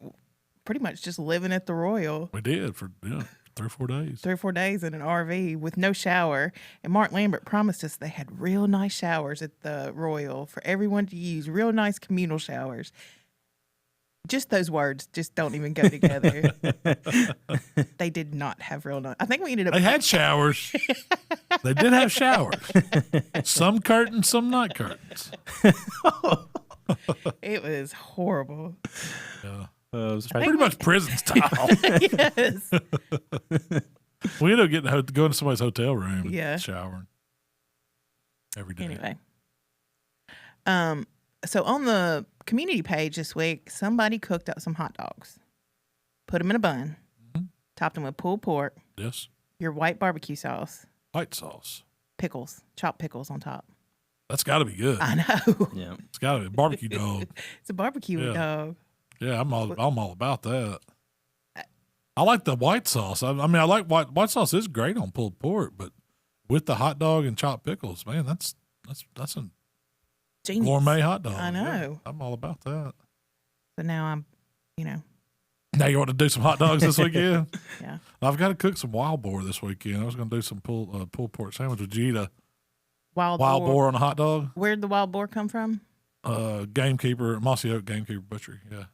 pretty much just living at the Royal We did for 3 or 4 days. 3 or 4 days in an RV with no shower. And Mark Lambert promised us they had real nice showers at the Royal for everyone to use, real nice communal showers. Just those words just don't even go together. They did not have real nice. I think we ended up. They had showers. They did have showers. Some curtains, some not curtains. It was horrible. Yeah. Pretty Pretty much prison style. Yes. We ended up getting to go into somebody's hotel room and Yeah. showering every day. Anyway. So on the community page this week, somebody cooked up some hot dogs, put them in a bun, topped them with pulled pork, Yes. your white barbecue sauce, White sauce. pickles, chopped pickles on top. That's got to be good. I know. Yeah. It's got to be barbecue dog. It's a barbecue Yeah. dog. Yeah, I'm all about that. I like the white sauce. I mean, I like white sauce is great on pulled pork, but with the hot dog and chopped pickles, man, that's a Genius. gourmet hot dog. I know. Yeah, I'm all about that. So now I'm, Now you want to do some hot dogs this weekend? yeah. I've got to cook some wild boar this weekend. I was going to do some pulled pork sandwich. Would you eat a Wild boar on a hot dog? Where'd the wild boar come from? Gamekeeper, Mossy Oak Gamekeeper Butchery. Yeah,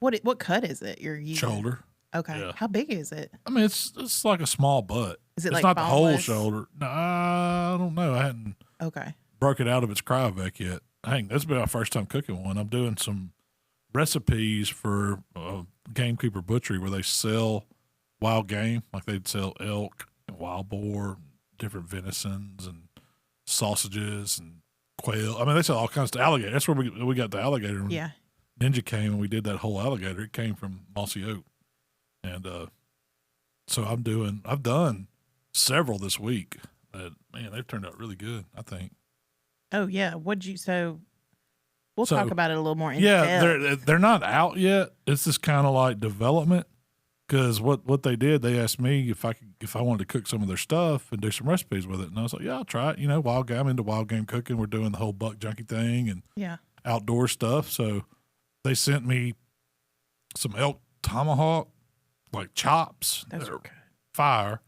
What cut is it? You're using? shoulder. Okay. Yeah. How big is it? I mean, it's like a small butt. Is it it's like not the whole boneless? shoulder? No, I don't know. I hadn't Okay. broke it out of its cryovac yet. That's been our first time cooking one. I'm doing some recipes for Gamekeeper Butchery where they sell wild game, like they'd sell elk and wild boar, different venisons and sausages and quail. I mean, they sell all kinds of alligator. That's where we got the alligator. When Yeah. Ninja came and we did that whole alligator. It came from Mossy Oak, and so I've done several this week. That man, they've turned out really good. I think. Oh yeah. We'll So, talk about it a little more in Yeah, depth. they're not out yet. It's just kind of like development. Because what they did, they asked me if I wanted to cook some of their stuff and do some recipes with it, and I was like, yeah, I'll try it. Wild game. I'm into wild game cooking. We're doing the whole buck junkie thing and Yeah. outdoor stuff. So they sent me some elk tomahawk, like chops. Those that are are good. fire.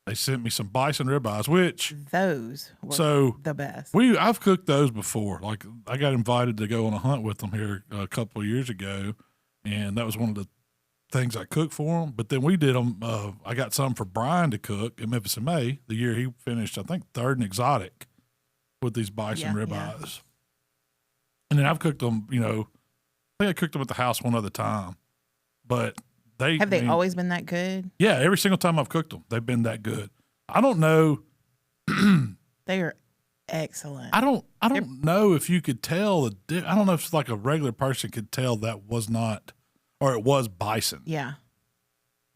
They sent me some bison ribeyes, which Those were so the best. I've cooked those before. Like I got invited to go on a hunt with them here a couple of years ago, and that was one of the things I cooked for them. But then we did them. I got some for Brian to cook in Memphis in May, the year he finished, I think, third in exotic with these bison Yeah, ribeyes. And then I've cooked them. I think I cooked them at the house one other time, but Have they always been that good? Yeah, every single time I've cooked them, they've been that good. I don't know. They are excellent. I don't know if you could tell I don't know if it's like a regular person could tell that was not, or it was bison. Yeah.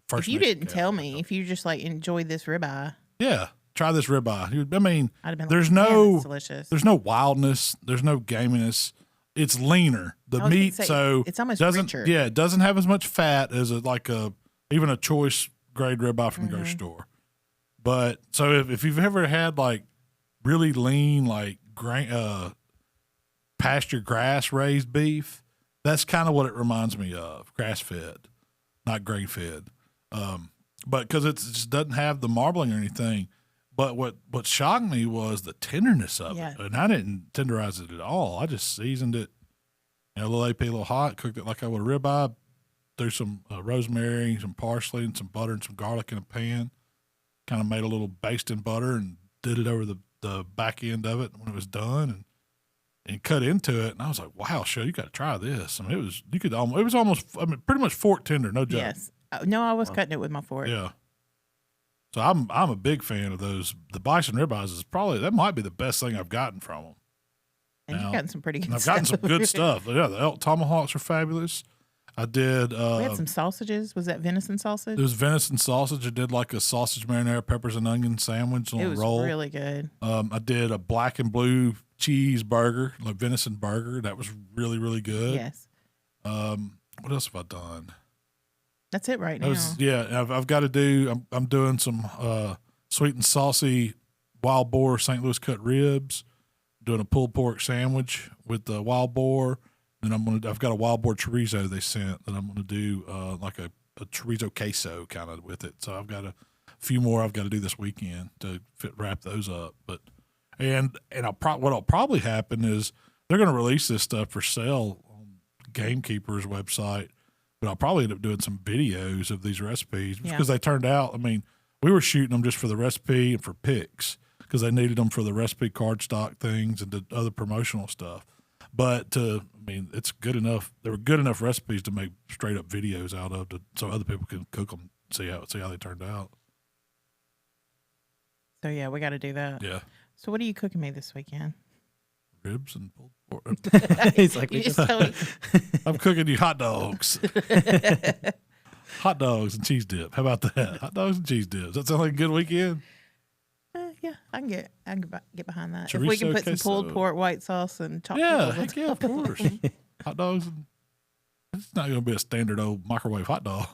First If you Nation didn't cow. tell me, if you just like enjoyed this ribeye, Yeah, try this ribeye. I mean, I'd have been there's like, no, that's delicious. there's no wildness, there's no gaminess. It's leaner. The I was gonna meat, say, so it's almost doesn't. richer. Yeah, it doesn't have as much fat as even a choice grade ribeye from the grocery store. But so if you've ever had like really lean like pasture grass raised beef, that's kind of what it reminds me of. Grass fed, not grain fed. But because it just doesn't have the marbling or anything. But what shocked me was the tenderness of Yeah. it. And I didn't tenderize it at all. I just seasoned it, a little AP, a little hot, cooked it like I would a ribeye, threw some rosemary, some parsley, and some butter and some garlic in a pan. Kind of made a little basting butter and did it over the back end of it when it was done and cut into it. And I was like, wow, Shay, you got to try this. I mean, it was almost pretty much fork tender, no joke. Yes. No, I was cutting it with my fork. Yeah. So I'm a big fan of those. The bison ribeyes that might be the best thing I've gotten from them. And you've gotten some pretty good And I've stuff. gotten some good stuff. Yeah, the elk tomahawks are fabulous. I did. We had some sausages. Was that venison sausage? It was venison sausage. I did like a sausage marinara, peppers and onion sandwich on It a was roll. really good. I did a black and blue cheeseburger, like venison burger. That was really, really good. Yes. What else have I done? That's it right now. I've got to do. I'm doing some sweet and saucy wild boar St. Louis cut ribs. Doing a pulled pork sandwich with the wild boar. And I've got a wild boar chorizo they sent that I'm gonna do like a chorizo queso kind of with it. So I've got a few more I've got to do this weekend to wrap those up. But what'll probably happen is they're gonna release this stuff for sale on Gamekeeper's website. But I'll probably end up doing some videos of these recipes because they turned out. I mean, we were shooting them just for the recipe and for pics because they needed them for the recipe cardstock things and the other promotional stuff. But it's good enough. They were good enough recipes to make straight up videos out of, so other people can cook them, see how they turned out. So yeah, we got to do that. Yeah. So what are you cooking me this weekend? Ribs and pulled pork. He's like, I'm cooking you hot dogs. Hot dogs and cheese dip. How about that? Hot dogs and cheese dips. Does that sound like a good weekend? Yeah, I can get behind that. Chorizo if we can put some queso. pulled pork, white sauce, and chopped Heck yeah, of course. Hot dogs. It's not going to be a standard old microwave hot dog.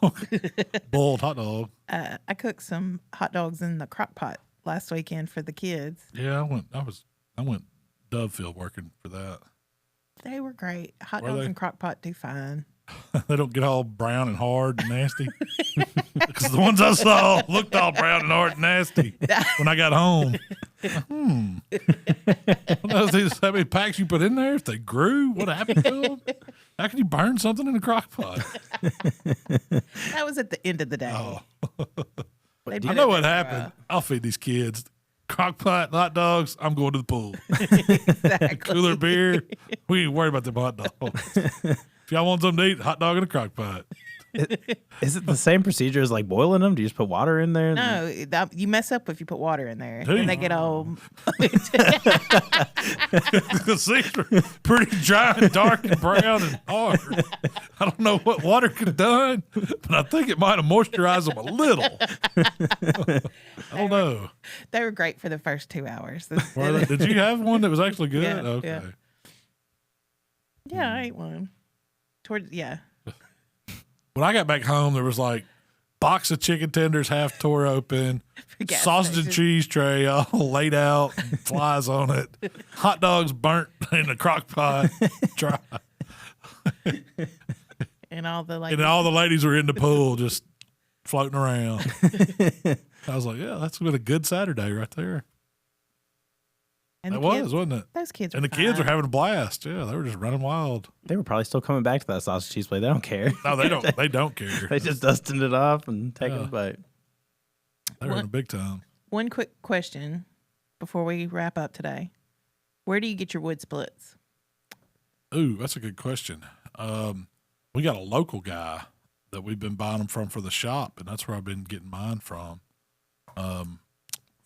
Boiled hot dog. I cooked some hot dogs in the crock pot last weekend for the kids. Yeah, I went Dovefield working for that. They were great. Hot dogs in crock pot do fine. They don't get all brown and hard and nasty. Because the ones I saw looked all brown and hard and nasty when I got home. How many packs you put in there? If they grew, what happened to them? How can you burn something in a crock pot? That was at the end of the day. Oh. They I did know it what for a happened. while. I'll feed these kids crock pot, hot dogs. I'm going to the pool. Exactly. Cooler beer. We ain't worried about them hot dogs. If y'all want something to eat, hot dog in a crock pot. is it the same procedure as like boiling them? Do you just put water in there? No, you mess up if you put water in there. Do And they you? get all. The seeds are pretty dry and dark and brown and hard. I don't know what water could have done, but I think it might have moisturized them a little. I don't know. They were great for the first 2 hours. Did you have one that was actually good? Yeah, Okay. yeah. Yeah, I ate one. When I got back home, there was like box of chicken tenders half tore open, Gas sausage and station. cheese tray all laid out, and flies on it, hot dogs burnt in the crock pot, dry. And all the And all the ladies were in the pool just floating around. I was like, yeah, that's been a good Saturday right there. and It the kids, wasn't it? Those kids were And the kids were fine. having a blast. Yeah, they were just running wild. They were probably still coming back to that sausage cheese plate. They don't care. No, they don't. They don't care. They just dusting it off and taking Yeah. a bite. They're in a big time. One quick question before we wrap up today. Where do you get your wood splits? Ooh, that's a good question. We got a local guy that we've been buying them from for the shop, and that's where I've been getting mine from.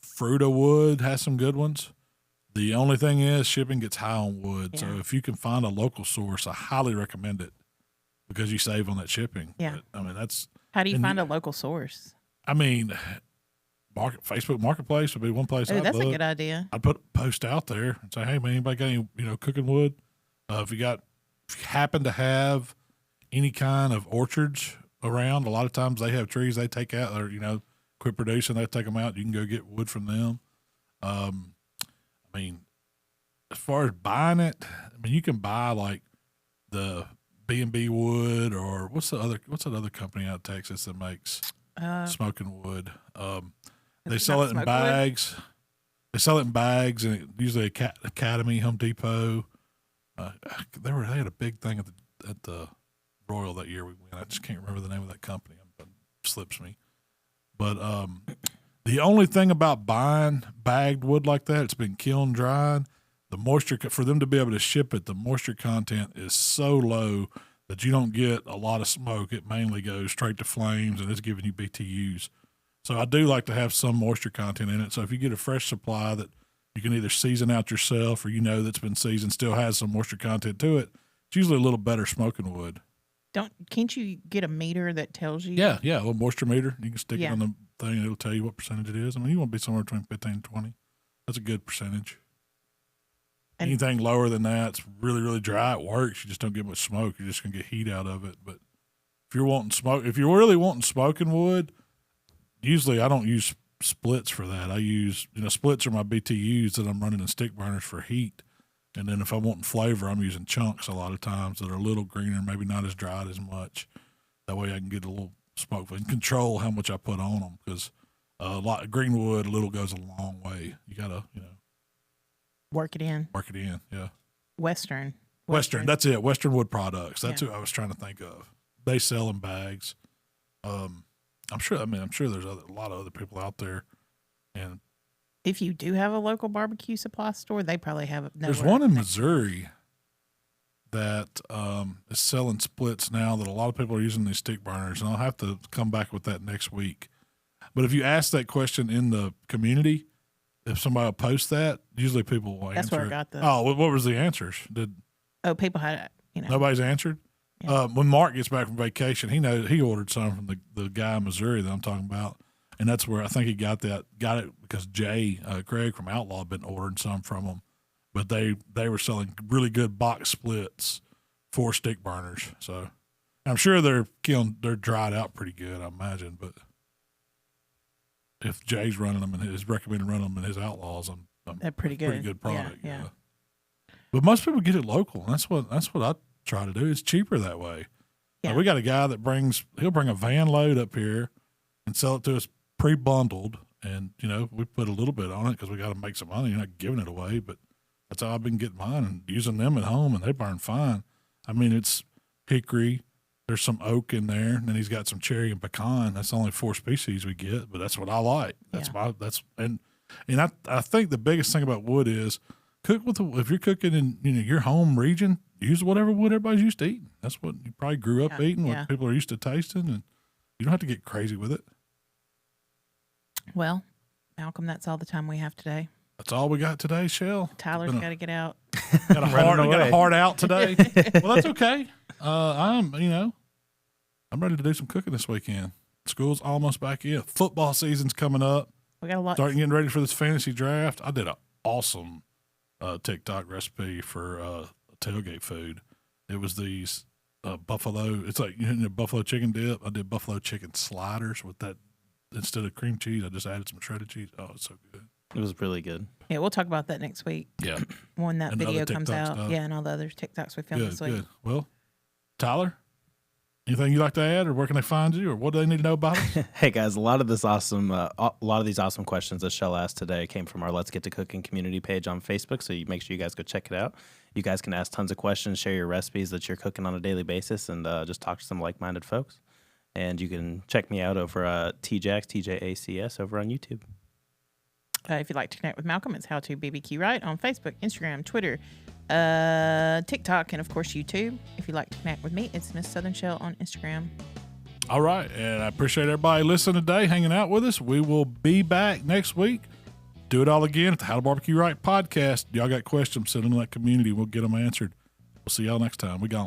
Fruita Wood has some good ones. The only thing is shipping gets high on wood. So Yeah. if you can find a local source, I highly recommend it because you save on that shipping. Yeah. But, I mean, How do you And find you- a local source? Facebook Marketplace would be one place Oh, I'd that's a look. good idea. I'd put a post out there and say, hey, man, anybody got any, cooking wood? If you happen to have any kind of orchards around, a lot of times they have trees they take out or, quit producing, they take them out. You can go get wood from them. As far as buying it, you can buy like the B&B wood or what's that other company out of Texas that makes smoking wood? They Is it sell not it in Smokewood? bags. They sell it in bags, and usually Academy, Home Depot. They had a big thing at the Royal that year we went. I just can't remember the name of that company. It slips me. But the only thing about buying bagged wood like that, it's been kiln dried. The moisture for them to be able to ship it, the moisture content is so low that you don't get a lot of smoke. It mainly goes straight to flames, and it's giving you BTUs. So I do like to have some moisture content in it. So if you get a fresh supply that you can either season out yourself or that's been seasoned, still has some moisture content to it, it's usually a little better smoking wood. Can't you get a meter that tells you? Yeah, a little moisture meter. You can stick it Yeah. on the thing, and it'll tell you what percentage it is. You want to be somewhere between 15 and 20. That's a good percentage. And- Anything lower than that, it's really, really dry. It works. You just don't get much smoke. You're just going to get heat out of it. But if you're wanting smoke, if you're really wanting smoking wood, usually I don't use splits for that. I use, splits are my BTUs that I'm running in stick burners for heat. And then if I'm wanting flavor, I'm using chunks a lot of times that are a little greener, maybe not as dried as much. That way I can get a little smoke and control how much I put on them, because a lot of green wood, a little goes a long way. You got to, work it in. Yeah. Western. That's it. Western Wood Products. That's who I was trying to think of. They sell in bags. I'm sure there's a lot of other people out there. And if you do have a local barbecue supply store, they probably have it. There's one in Missouri that is selling splits now that a lot of people are using these stick burners, and I'll have to come back with that next week. But if you ask that question in the community, if somebody will post that, usually people will answer. That's where I got the. Oh, what was the answers? People had Nobody's answered? Yeah. When Mark gets back from vacation, he ordered some from the guy in Missouri that I'm talking about. And that's where I think he got it because Jay, Craig from Outlaw, had been ordering some from him. But they were selling really good box splits for stick burners. So I'm sure they're dried out pretty good, I imagine. But if Jay's running them and is recommending running them in his Outlaws, they're pretty good. Pretty good product. Yeah. But most people get it local, and that's what I try to do. It's cheaper that way. Yeah. We got a guy that he'll bring a van load up here and sell it to us pre-bundled, and we put a little bit on it because we got to make some money. You're not giving it away, but that's how I've been getting mine and using them at home, and they burn fine. I mean, it's hickory. There's some oak in there, and then he's got some cherry and pecan. That's only 4 species we get, but that's what I like. And I think the biggest thing about wood is cook if you're cooking in your home region, use whatever wood everybody's used to eating. That's what you probably grew up eating, what people are used to tasting, and you don't have to get crazy with it. Well, Malcolm, that's all the time we have today. That's all we got today, Shell. Tyler's got to get out. Got a hard out today. Well, that's okay. I'm ready to do some cooking this weekend. School's almost back in. Football season's coming up. We got a lot. Starting getting ready for this fantasy draft. I did an awesome TikTok recipe for tailgate food. It was these buffalo. It's like buffalo chicken dip. I did buffalo chicken sliders with that. Instead of cream cheese, I just added some shredded cheese. Oh, it's so good. It was really good. Yeah, we'll talk about that next week. Yeah. When that And video other comes TikTok out. stuff. Yeah, and all the other TikToks we filmed this week. Good. Well, Tyler, anything you'd like to add, or where can they find you, or what do they need to know about us? Hey guys, a lot of these awesome questions that Shell asked today came from our Let's Get to Cooking community page on Facebook. So you make sure you guys go check it out. You guys can ask tons of questions, share your recipes that you're cooking on a daily basis, and just talk to some like-minded folks. And you can check me out over TJAX, TJACS over on YouTube. If you'd like to connect with Malcolm, it's HowToBBQRight on Facebook, Instagram, Twitter, TikTok, and of course YouTube. If you'd like to connect with me, it's Miss Southern Shell on Instagram. All right, and I appreciate everybody listening today, hanging out with us. We will be back next week. Do it all again at the How to Barbecue Right podcast. Y'all got questions, send them in that community. We'll get them answered. We'll see y'all next time. We gone.